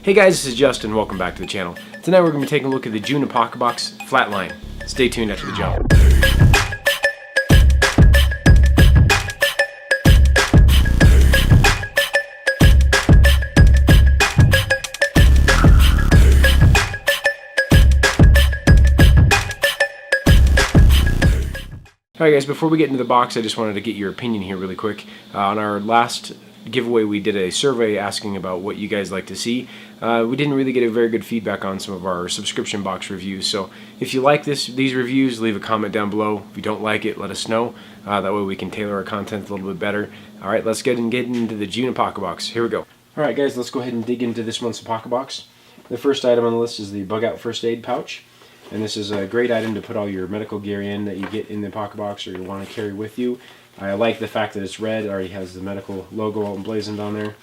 Hey guys, this is Justin. Welcome back to the channel. Tonight we're going to be taking a look at the June Apocabox Flatline. Stay tuned after the jump. Alright guys, before we get into the box, I just wanted to get your opinion here really quick. On our last giveaway, we did a survey asking about what you guys like to see. We didn't really get a very good feedback on some of our subscription box reviews, so if you like these reviews, leave a comment down below. If you don't like it, let us know. That way we can tailor our content a little bit better. Alright, let's get into the June Apocabox. Here we go. Alright guys, let's go ahead and dig into this month's Apocabbox. The first item on the list is the Bug Out First Aid Pouch. And this is a great item to put all your medical gear in that you get in the Apocabbox or you want to carry with you. I like the fact that it's red, already has the medical logo all emblazoned on there.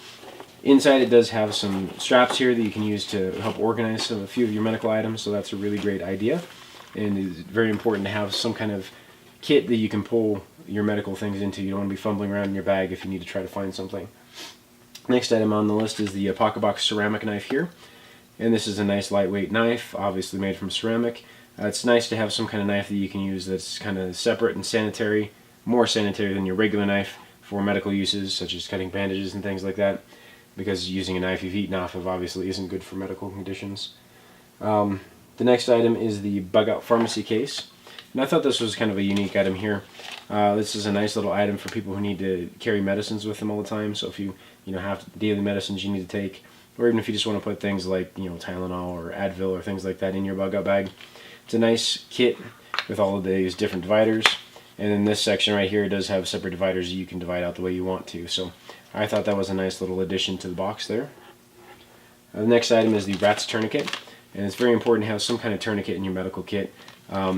Inside it does have some straps here that you can use to help organize a few of your medical items, so that's a really great idea. And it's very important to have some kind of kit that you can pull your medical things into. You don't want to be fumbling around in your bag if you need to try to find something. Next item on the list is the Apocabbox ceramic knife here. And this is a nice lightweight knife, obviously made from ceramic. It's nice to have some kind of knife that you can use that's kind of separate and sanitary, more sanitary than your regular knife for medical uses, such as cutting bandages and things like that, because using a knife you've eaten off of obviously isn't good for medical conditions. The next item is the Bug Out Pharmacy Case. And I thought this was kind of a unique item here. This is a nice little item for people who need to carry medicines with them all the time, so if you have daily medicines you need to take, or even if you just want to put things like Tylenol or Advil or things like that in your bug out bag. It's a nice kit with all of these different dividers, and in this section right here it does have separate dividers that you can divide out the way you want to, so I thought that was a nice little addition to the box there. The next item is the Bratz Tourniquet, and it's very important to have some kind of tourniquet in your medical kit. A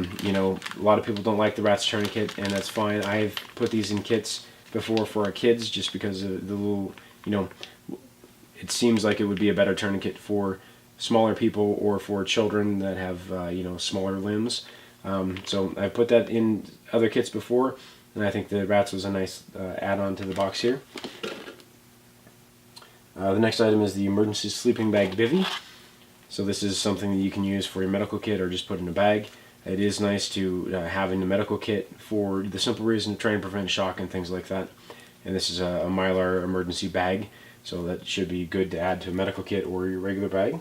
lot of people don't like the Bratz Tourniquet, and that's fine. I've put these in kits before for our kids just because of the little, it seems like it would be a better tourniquet for smaller people or for children that have smaller limbs. So I've put that in other kits before, and I think the Bratz was a nice add-on to the box here. The next item is the Emergency Sleeping Bag Bivy. So this is something that you can use for your medical kit or just put in a bag. It is nice to have in the medical kit for the simple reason to try and prevent shock and things like that. And this is a Mylar emergency bag, so that should be good to add to a medical kit or your regular bag.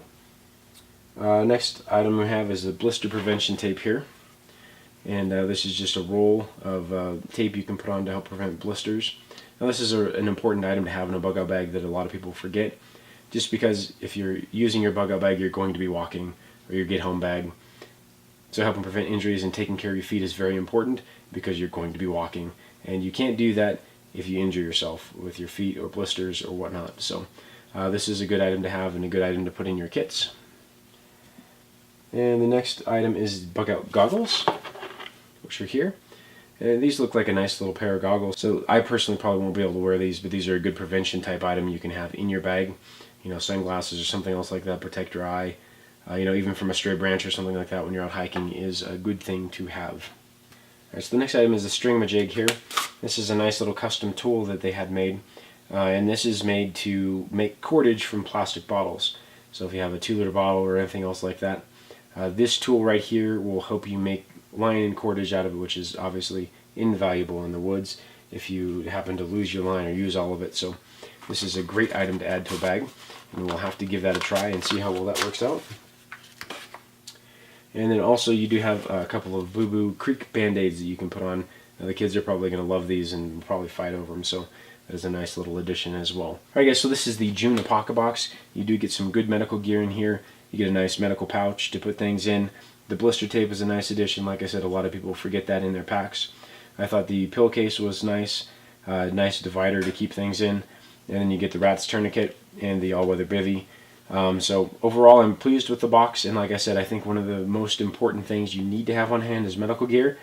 Next item we have is the blister prevention tape here. And this is just a roll of tape you can put on to help prevent blisters. Now this is an important item to have in a bug out bag that a lot of people forget, just because if you're using your bug out bag you're going to be walking, or your get home bag. So helping prevent injuries and taking care of your feet is very important because you're going to be walking, and you can't do that if you injure yourself with your feet or blisters or whatnot. So this is a good item to have and a good item to put in your kits. And the next item is bug out goggles, which are here. And these look like a nice little pair of goggles. So I personally probably won't be able to wear these, but these are a good prevention type item you can have in your bag. Sunglasses or something else like that, protect your eye. Even from a stray branch or something like that when you're out hiking is a good thing to have. Alright, so the next item is the Stringamajig here. This is a nice little custom tool that they had made, and this is made to make cordage from plastic bottles. So if you have a 2-liter bottle or anything else like that, this tool right here will help you make line and cordage out of it, which is obviously invaluable in the woods if you happen to lose your line or use all of it. So this is a great item to add to a bag, and we'll have to give that a try and see how well that works out. And then also you do have a couple of Boo Boo Creek Band-Aids that you can put on. Now, the kids are probably going to love these and probably fight over them, so that is a nice little addition as well. Alright guys, so this is the June Apocabbox. You do get some good medical gear in here. You get a nice medical pouch to put things in. The blister tape is a nice addition. Like I said, a lot of people forget that in their packs. I thought the pill case was nice. Nice divider to keep things in. And then you get the Bratz Tourniquet and the all-weather bivy. So overall I'm pleased with the box, and like I said, I think one of the most important things you need to have on hand is medical gear,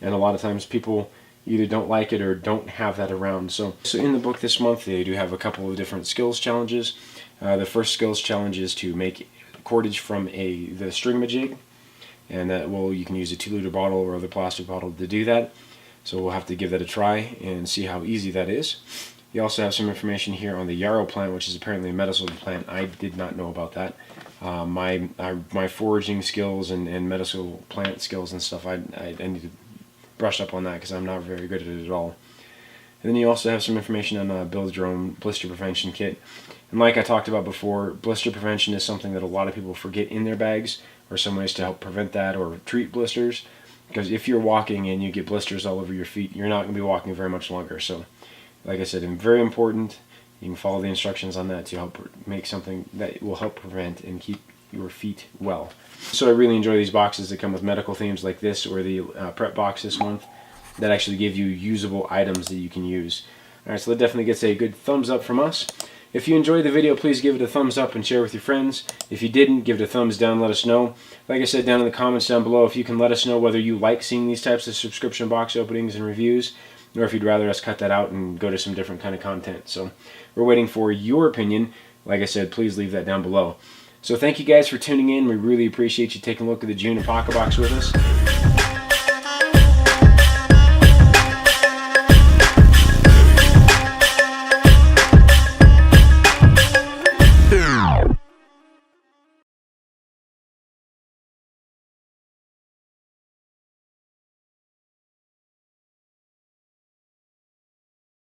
and a lot of times people either don't like it or don't have that around. So in the book this month they do have a couple of different skills challenges. The first skills challenge is to make cordage from the Stringamajig, and you can use a 2-liter bottle or other plastic bottle to do that. So we'll have to give that a try and see how easy that is. You also have some information here on the Yarrow Plant, which is apparently a medicinal plant. I did not know about that. My foraging skills and medicinal plant skills and stuff, I need to brush up on that because I'm not very good at it at all. And then you also have some information on build your own blister prevention kit. And like I talked about before, blister prevention is something that a lot of people forget in their bags, or some ways to help prevent that or treat blisters. Because if you're walking and you get blisters all over your feet, you're not going to be walking very much longer. So, like I said, very important. You can follow the instructions on that to help make something that will help prevent and keep your feet well. So I really enjoy these boxes that come with medical themes like this, or the prep box this month, that actually give you usable items that you can use. Alright, so that definitely gets a good thumbs up from us. If you enjoyed the video, please give it a thumbs up and share with your friends. If you didn't, give it a thumbs down, let us know. Like I said down in the comments down below, if you can let us know whether you like seeing these types of subscription box openings and reviews, or if you'd rather us cut that out and go to some different kind of content. So we're waiting for your opinion. Like I said, please leave that down below. So thank you guys for tuning in. We really appreciate you taking a look at the June Apocabbox with us.